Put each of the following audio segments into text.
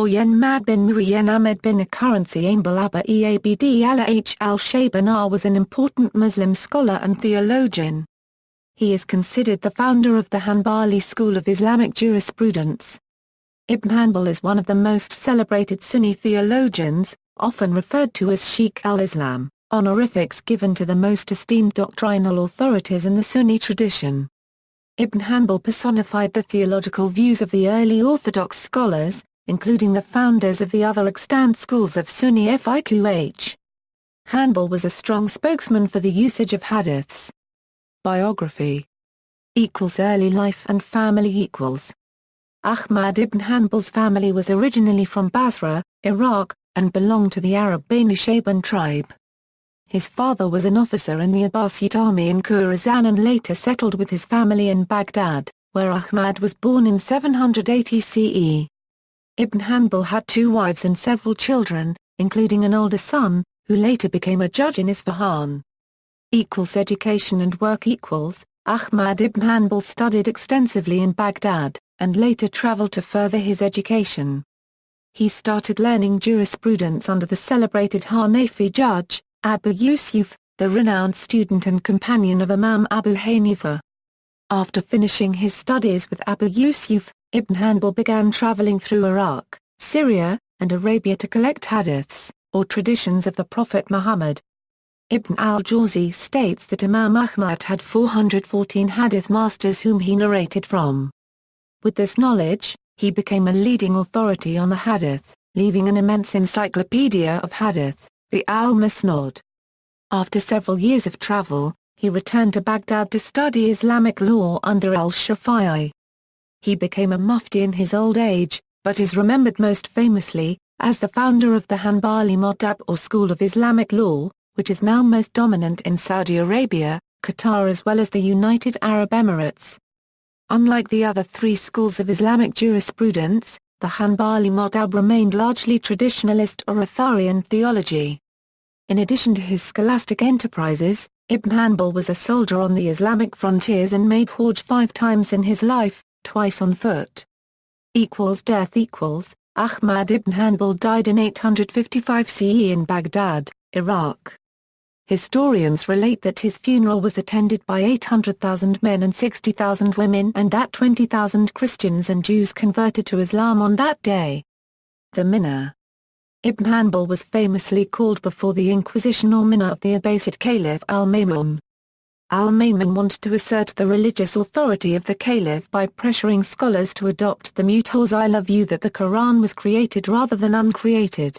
or Ahmad bin Mu'ayyan Ahmad bin Currency Ḥanbal Abba Eabd al-Shaybānī was an important Muslim scholar and theologian. He is considered the founder of the Hanbali school of Islamic jurisprudence. Ibn Hanbal is one of the most celebrated Sunni theologians, often referred to as Sheikh al-Islam, honorifics given to the most esteemed doctrinal authorities in the Sunni tradition. Ibn Hanbal personified the theological views of the early orthodox scholars, including the founders of the other extant schools of Sunni fiqh. Hanbal was a strong spokesman for the usage of hadiths. Biography = Early life and family = Ahmad ibn Hanbal's family was originally from Basra, Iraq, and belonged to the Arab Banu Shaybān tribe. His father was an officer in the Abbasid army in Khorasan and later settled with his family in Baghdad, where Ahmad was born in 780 CE. Ibn Hanbal had 2 wives and several children, including an older son, who later became a judge in Isfahan. Education and work Ahmad ibn Hanbal studied extensively in Baghdad, and later traveled to further his education. He started learning jurisprudence under the celebrated Hanafi judge, Abu Yusuf, the renowned student and companion of Imam Abu Hanifa. After finishing his studies with Abu Yusuf, Ibn Hanbal began traveling through Iraq, Syria, and Arabia to collect hadiths, or traditions of the Prophet Muhammad. Ibn al-Jawzi states that Imam Aḥmad had 414 hadith masters whom he narrated from. With this knowledge, he became a leading authority on the hadith, leaving an immense encyclopedia of hadith, the al-Musnad. After several years of travel, he returned to Baghdad to study Islamic law under al-Shafi'i. He became a mufti in his old age, but is remembered most famously as the founder of the Hanbali madhab or school of Islamic law, which is now most dominant in Saudi Arabia, Qatar as well as the United Arab Emirates. Unlike the other 3 schools of Islamic jurisprudence, the Hanbali madhab remained largely traditionalist or Atharian theology. In addition to his scholastic enterprises, Ibn Hanbal was a soldier on the Islamic frontiers and made Hajj 5 times in his life, twice on foot. Death Ahmad ibn Hanbal died in 855 CE in Baghdad, Iraq. Historians relate that his funeral was attended by 800,000 men and 60,000 women and that 20,000 Christians and Jews converted to Islam on that day. The Minna. Ibn Hanbal was famously called before the Inquisition or Minna of the Abbasid Caliph al-Ma'mun. Al-Ma'mun wanted to assert the religious authority of the Caliph by pressuring scholars to adopt the Mu'tazila view that the Quran was created rather than uncreated.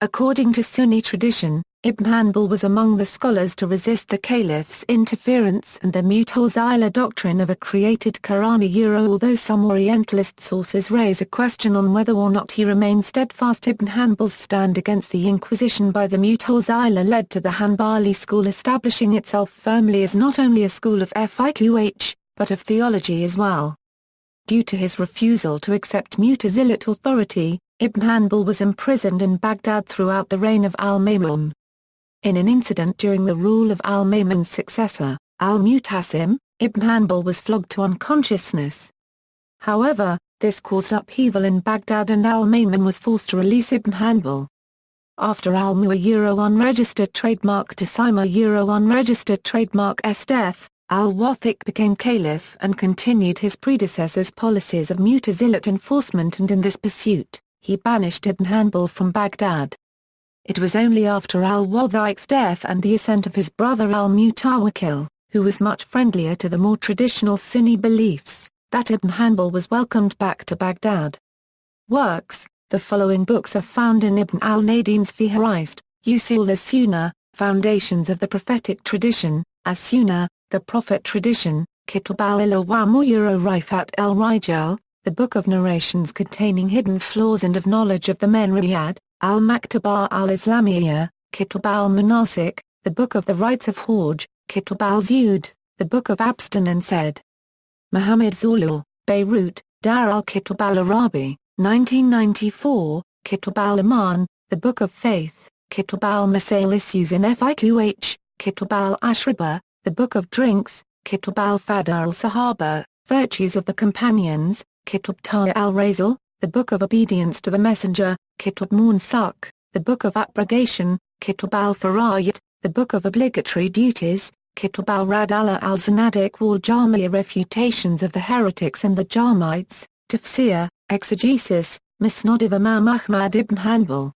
According to Sunni tradition, Ibn Hanbal was among the scholars to resist the Caliph's interference and the Mu'tazila doctrine of a created Quran. Although some Orientalist sources raise a question on whether or not he remained steadfast, Ibn Hanbal's stand against the Inquisition by the Mu'tazila led to the Hanbali school establishing itself firmly as not only a school of fiqh, but of theology as well. Due to his refusal to accept Mu'tazilite authority, Ibn Hanbal was imprisoned in Baghdad throughout the reign of al-Ma'mun. In an incident during the rule of al-Ma'mun's successor, al-Mu'tasim, Ibn Hanbal was flogged to unconsciousness. However, this caused upheaval in Baghdad and al-Ma'mun was forced to release Ibn Hanbal. After al-Mu'a unregistered trademark Tassima unregistered trademark death, al-Wathiq became caliph and continued his predecessor's policies of Mu'tazilite enforcement, and in this pursuit, he banished Ibn Hanbal from Baghdad. It was only after al-Wathiq's death and the ascent of his brother al-Mutawakkil, who was much friendlier to the more traditional Sunni beliefs, that Ibn Hanbal was welcomed back to Baghdad. Works. The following books are found in Ibn al-Nadim's Fihrist, Usul as-Sunnah, Foundations of the Prophetic Tradition, as-Sunnah, the Prophet Tradition, Kitab al-Ilawam Rifat al-Rijal, the Book of Narrations containing hidden flaws and of knowledge of the men Riyad, al-Maktabah al-Islamiyya, Kitab al-Manasik, the Book of the Rites of Hajj, Kitab al-Zuhd, the Book of Abstinence ed. Muhammad Zulul, Beirut, Dar al-Kitab al-Arabi, 1994, Kitab al-Iman, the Book of Faith, Kitab al-Masail Issues in fiqh, Kitab al-Ashraba, the Book of Drinks, Kitab al-Fada al-Sahaba, Virtues of the Companions, Kitab Ta'a al-Razal, the Book of Obedience to the Messenger, Kitab Mansukh, the Book of Abrogation, Kitab al-Fara'id, the Book of Obligatory Duties, Kitab al-Radallah al-Zanadiq wal Jamia Refutations of the Heretics and the Jamites, Tafsir, Exegesis, Musnad of Imam Ahmad ibn Hanbal.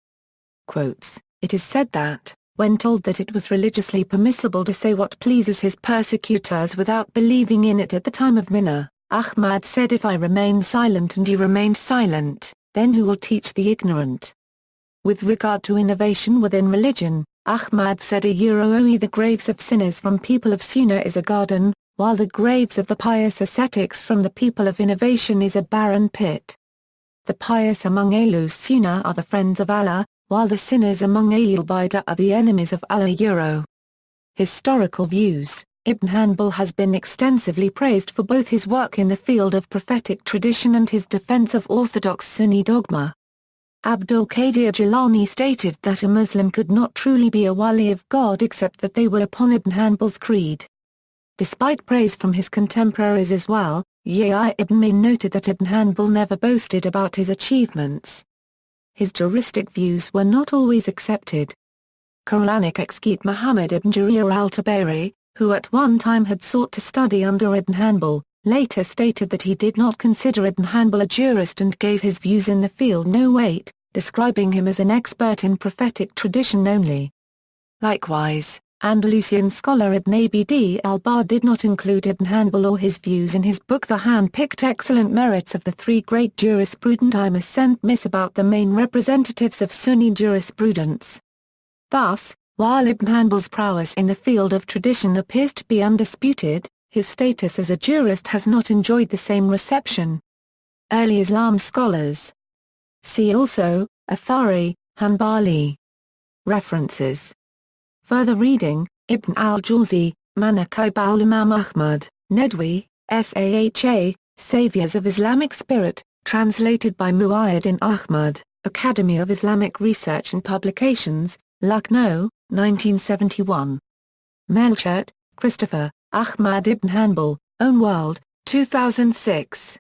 Quotes, "It is said that, when told that it was religiously permissible to say what pleases his persecutors without believing in it at the time of Mina, Ahmad said, if I remain silent and you remain silent, then who will teach the ignorant?" With regard to innovation within religion, Ahmad said the graves of sinners from people of Sunnah is a garden, while the graves of the pious ascetics from the people of innovation is a barren pit. The pious among Ahlus Sunnah are the friends of Allah, while the sinners among Ahlul Bidah are the enemies of Allah. Historical views. Ibn Hanbal has been extensively praised for both his work in the field of prophetic tradition and his defense of orthodox Sunni dogma. Abdul Qadir Jilani stated that a Muslim could not truly be a wali of God except that they were upon Ibn Hanbal's creed. Despite praise from his contemporaries as well, Yahya ibn Ma'in noted that Ibn Hanbal never boasted about his achievements. His juristic views were not always accepted. Quranic expert Muḥammad ibn Jarir al-Tabari, who at one time had sought to study under Ibn Hanbal, later stated that he did not consider Ibn Hanbal a jurist and gave his views in the field no weight, describing him as an expert in prophetic tradition only. Likewise, Andalusian scholar Ibn Abd al-Barr did not include Ibn Hanbal or his views in his book The Hand-Picked Excellent Merits of the Three Great Jurisprudentists about the main representatives of Sunni jurisprudence. Thus, while Ibn Hanbal's prowess in the field of tradition appears to be undisputed, his status as a jurist has not enjoyed the same reception. Early Islam scholars. See also, Athari, Hanbali. References. Further reading, Ibn al-Jawzi, Manaqib al-Imam Ahmad, Nedwi, Saha, Saviors of Islamic Spirit, translated by Mu'ayyid Ahmad, Academy of Islamic Research and Publications, Lucknow, 1971. Melchert, Christopher, Ahmad ibn Hanbal, Own World, 2006.